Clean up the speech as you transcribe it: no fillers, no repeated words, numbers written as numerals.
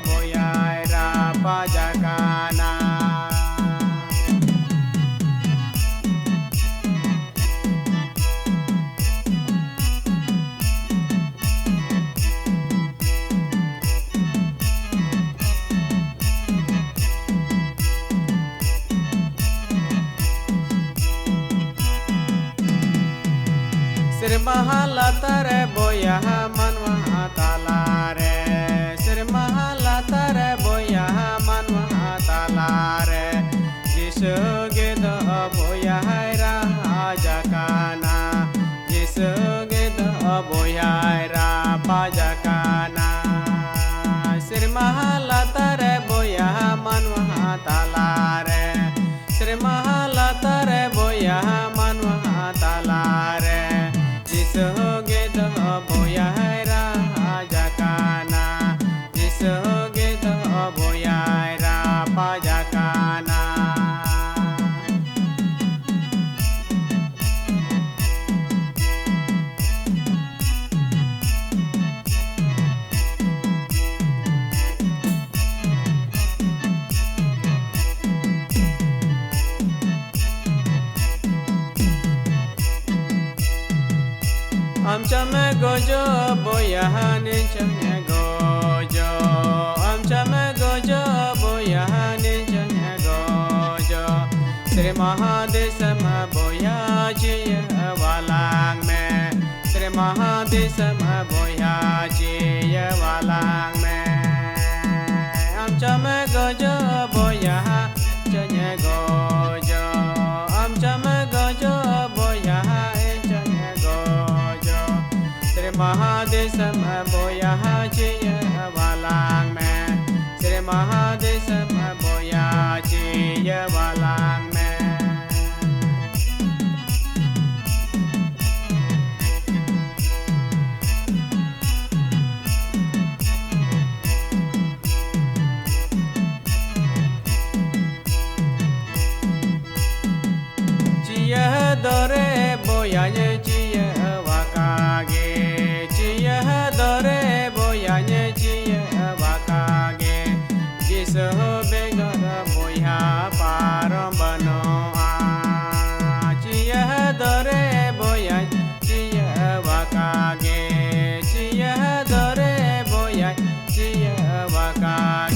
boyai ra pajakana. Sri Mahalatare boya manwa talare. Sri Mahalatare boya manwa talare. Jisu geda boya ra pajakana. Jisu geda boya ra pajakana. Sri Mahalatare boya manwa talare. Sri Mahalatare boya manwa talare. Jisogeda boya ra pajakana. Jisogeda boya ra pajakana. Amcha me gojo boya nincha me gojo. Amcha me gojo boya nincha me gojo. Sri Mahadesama boya chiya walang me. Sri Mahadesama boya chiya walang me. Amcha me gojo boya chanya gojo. Amcha me gojo boya chanya gojo. Sri Mahadesama boya chiya walang me. Sri Mahadesama boya chiya walang me. Chiya dore boya chiya wakage. Chiya dore boya chiya wakage. Jisu begara boya parambano. Chiya dore boya chiya wakage. Chiya dore boya chiya wakage.